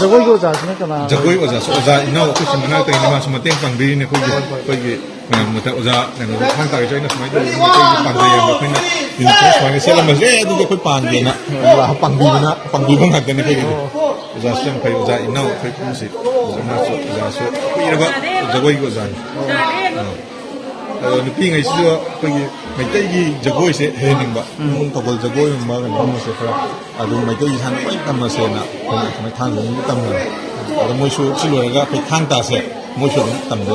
Jagoi ko jas ne kana Jagoi oza ina ko simana ta ina ma mateng pangbiri ne ko gi mata oza ne khang ta join na smai ko gi pangbe ya ko na ni ko smai se la ma je du ko pangbe na la pangbi ba ngak ne ko gi oza sem kai oza ina ko ku si oza so ku ira ba Jagoi ko oza nupi ngai si ko gi mai tai gi Jagoi se he ning ba mun to gol Jagoi ma ga ma se fra adu mai tai san mai tam ma se na ko mai thang ni tam na adu moi su si lo ga pe thang ta se moi su tam de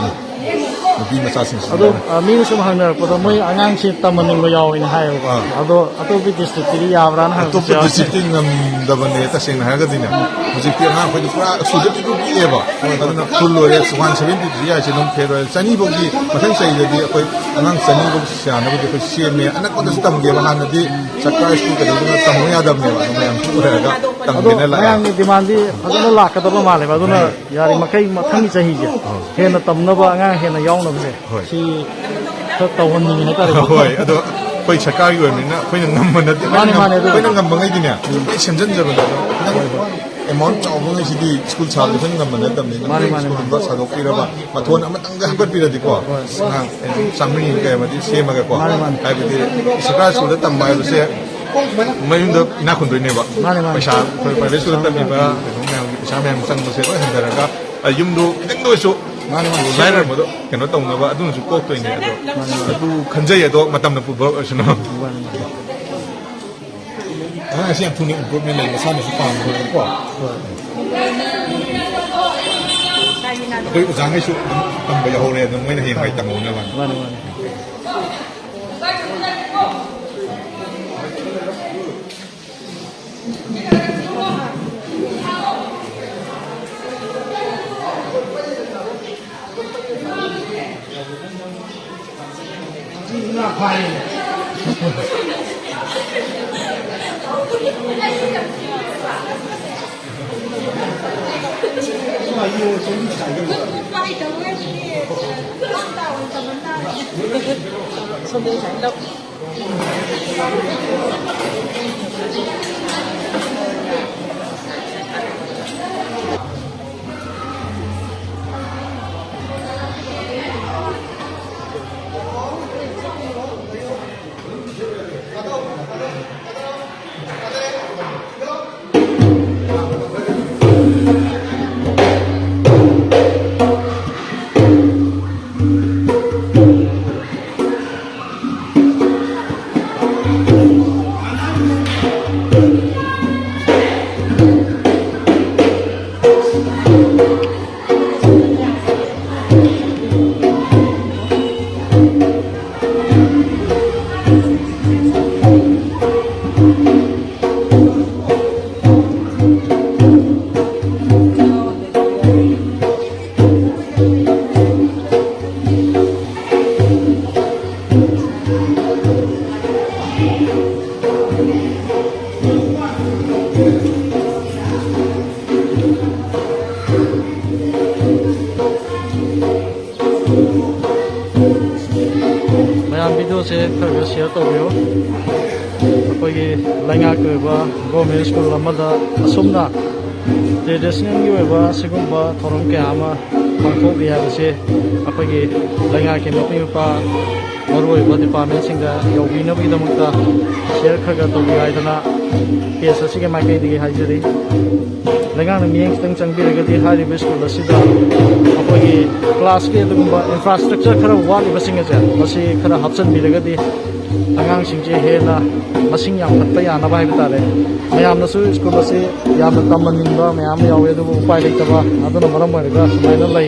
nupi ma sa sin adu mi su ma hang na ko do moi angang si tam man lo yaw in hai ko adu atu bi district ri ya bran ha to district ngam da ban ne ta sing na ga dina music ti ha ko pura su de ti bi e ba ko na full lo re 170 ya si nom phero chani bo gi mathang sai de di ko angang chani bo sha na bo ko si me anak ko tam ge ba na di sarkar school ka de tam ya da me ba me am pu ra ga tam ge na la yang ni demand di aduna la ka da ba ma le ba aduna yari makai mathang ni chahi je he na tam na ba angang he na yaw na ba si ta tawon ni ne ta re hoi ado koi sarkar gi ni na koi ngam ma na di koi ngam ba ngai di ne koi semjan ja ba amount of money city school child is ngam na tam ni school ba sa do pira ba mathon amatang ga habat pira di ko samni ga ma di se ma ga ko ai bi di sarkar school tam ba se mai unda ina khun doi ne ba paisa private school tam ni ba paisa me sang se ba handara ga yum do kitang do so Zaira mo do kano tong na ba adun su kok to ni adu khanjai ado matam na pu ba asno siang tuni improvement lai masana su pang ko ko jangai su tam ba ya hore no moi na hi mai tang na ba video se khar share to bio koi Leingakki ba government school lamada asumna traditional gi ba sigumba thorom ke ama pangthok ya se akoi Leingakki mapi pa maroi ba department singa yogi na bi damakta share khar to bi aidana case asige ma kai digi hajari Leingakki mieng tang changbi regadi hari school asida akoi class ke dugumba infrastructure khara wali basinga ja masi khara hapsan bi regadi angang singje he na masing yam khatta ya na bai bitare mayam na su school ase yam tammanin ba mayam yawe du upai leitaba aduna maram marga sumaina lai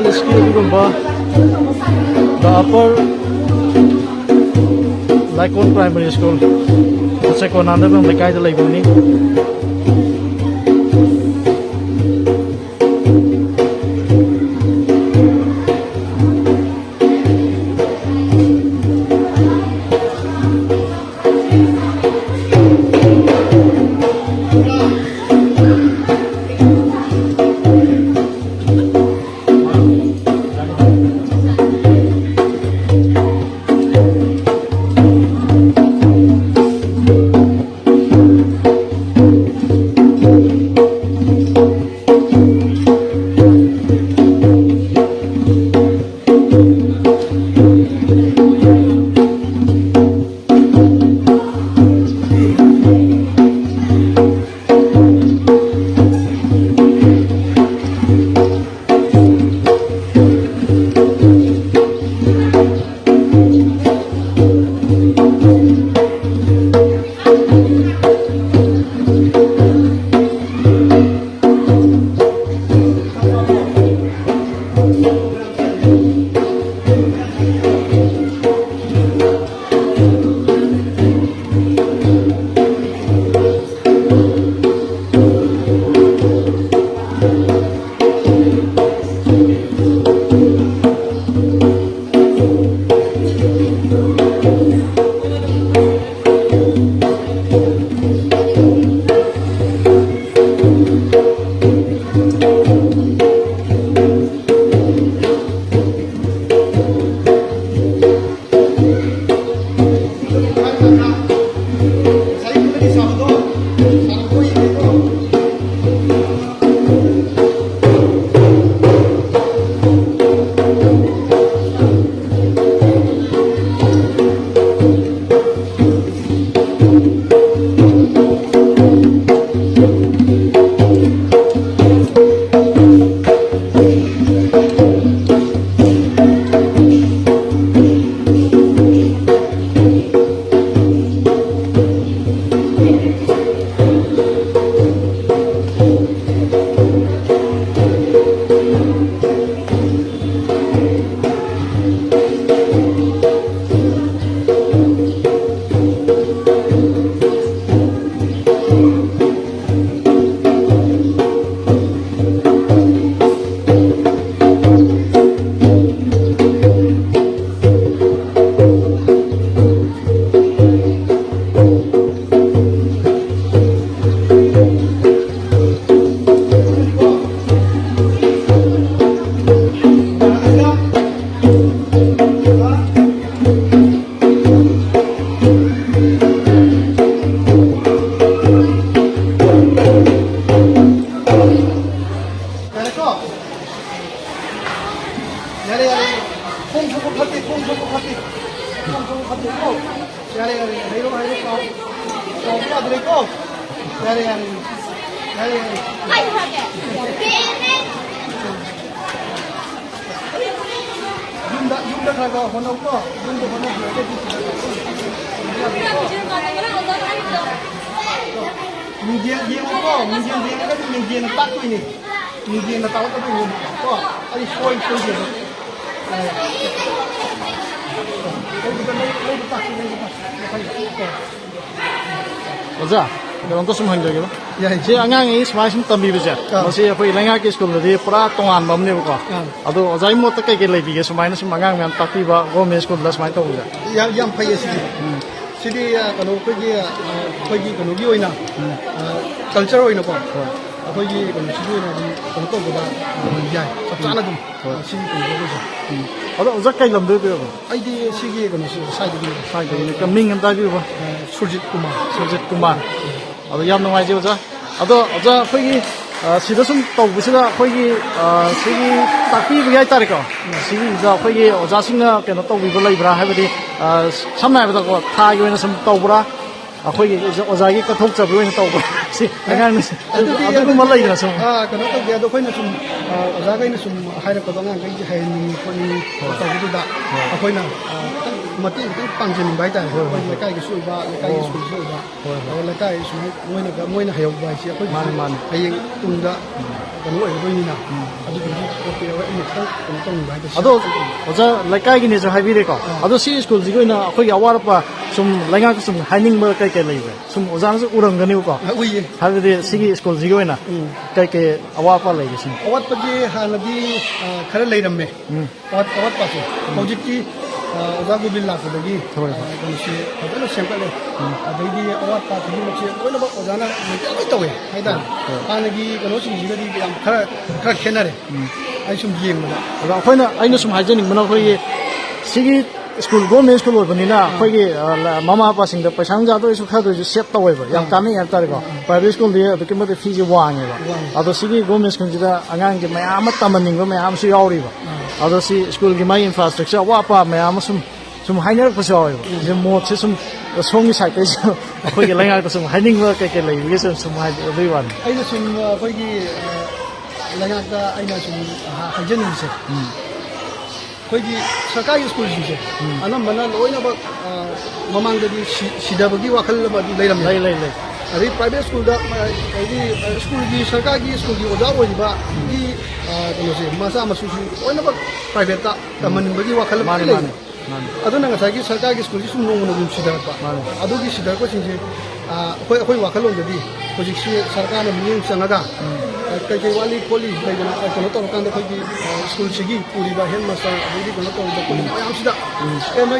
Is the upper like one primary school. The second under the guy the label. yare yare khong khong khati khong khong khati khong khong khati ko yare yare hayro hayro ko ko adre ko yare yare yare yare ai hage kene yunda khaga hono ko yunda hono ko Media dia ko media dia kan media na tak ini media na tahu tu ini ko ai point dia Oza, kalau untuk semua hendak gitu. ya Si angang ini semua semua Tambiba je. Masih apa Leingakki sekolah dia pura tongan bamne buka. Ado Oza ini mau tak kayak lagi gitu. Semua ini semua angang yang Tambiba government sekolah semua itu aja. yang payah sih sidi kalau pergi kalau dia ina culture ina ko pergi kalau sidi ina di kalau tu bukan ya sana tu sidi tu Ado Oza kayak lampu tu apa? ai di sidi kalau saya di Kayak ini kambing yang tadi apa? Surjit Kumar. Ado yang nunggu aja Oza. Ado Oza pergi sida sum tahu sida pergi sigi tapi bagi tarik kau. Sigi Oza pergi Oza singa kena tahu bagi berah hari ini sama apa tu thai yang sum tahu berah. Pergi Oza ini ketuk cap yang tahu berah. Si dengan ado tu malah ini sum. kalau tu dia tu kau ni sum jaga ini sum hari kadang kan kau hari ni kau ni tahu itu dah kau ni mati itu pangjen baik dah. Lekai ke sudah, lekai ke sudah. Kalau lekai semua moi nak hayau baik siapa. Hayang tunda kalau itu ini nak. Ado tu okey awak ini tak baik. Ado Oza lekai ini je habi reka. Ado si school jigo ina pergi awal apa sum Leingakki sum hining ber kai lagi. Sum Oza nasi urang gani buka. Ui. Hari ini si school jigo ina kai awal apa lagi sum. Awat pergi haladi kerana lagi ramai. Awat pasal. Projeki Oza gu bilang aku bagi. Kalau si kalau siapa le. Jadi awat pasal ni macam mana buat Oza nak macam tahu ya. Ada. Lagi kalau si juga di yang kerana kenal. Ai sum game mana. Ado aku na aina sum hygienic mana pergi si school government school ni na pergi mama apa sing dah pasang jatuh itu kado itu set tahu apa. Yang kami yang tarik kau. Private school dia tu kemudian fee wang ya. Ado si government school kita angang kita macam taman ni macam si awri ba. Ado si school kita infrastructure apa macam sum hanya pasal ya. Jadi mau si sum songi sakit itu. Pergi Leingakki sum hining work kayak lagi. Jadi sum everyone. Aina sum pergi Leingakki aina sum hajan ni sih. Pergi sekolah school sih. Anak mana loy nak memang jadi sida bagi wakil bagi lain. Jadi private school dah, jadi school di sekolah school di Oza boleh bah di kalau sih masa masuk loy nak private tak teman bagi wakil lain. Aduh nak saya sekolah school di semua orang sida apa. Aduh di sida ko sih koi wakil orang jadi posisi sekolah ni mungkin sangat. Kaki wali poli, baik kalau tahu kan kaki school segi, puri bahan masa, jadi kalau tahu dah poli, macam sudah.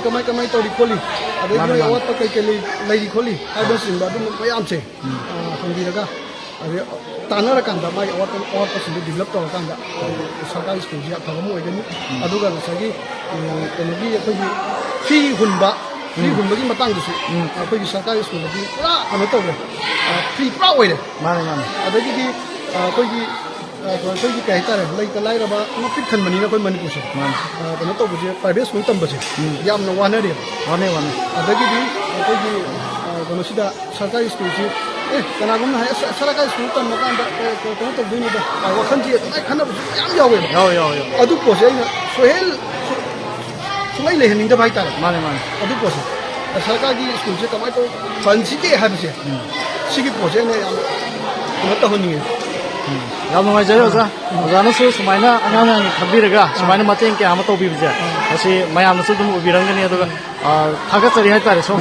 Kemai tahu di poli, ada yang awat pakai kali lagi poli, ada sih, baru macam sih. Hindi naga, ada tanah kan, dah mai awat pasal develop tahu kan, sekarang school dia kamu ini, ada kan lagi, energi apa ni, fee hunba ni matang tu sih, apa ni sekarang school lagi, kalau tahu deh, fee berapa deh? Mana. Ada jadi pergi kayak itu lagi kelai raba, nak pikir mana ni nak Manipuri sih. Kalau tahu je private school tambah sih, dia amna wana dia. Wane. Ada jadi pergi kalau sudah sekolah school sih, karena aku nak sekolah school tambah kan, kalau tahu dunia dah, aku kan dia, kan apa yang jauh ni. Yo. Aduh pos ya, soal sungai leher ni dah baik tak. Mana. Aduh pos, sekolah school sih kamai tu fancy dia habis ya. Sikit pos ya ni, kalau tahu ni. Yang nunggu aja Oza. Oza nusu semuanya angan kabir ga, semuanya macam yang amat tahu biasa. Masih mayam nusu tu ubirang ni itu kan. Thagat cari hai tarik so.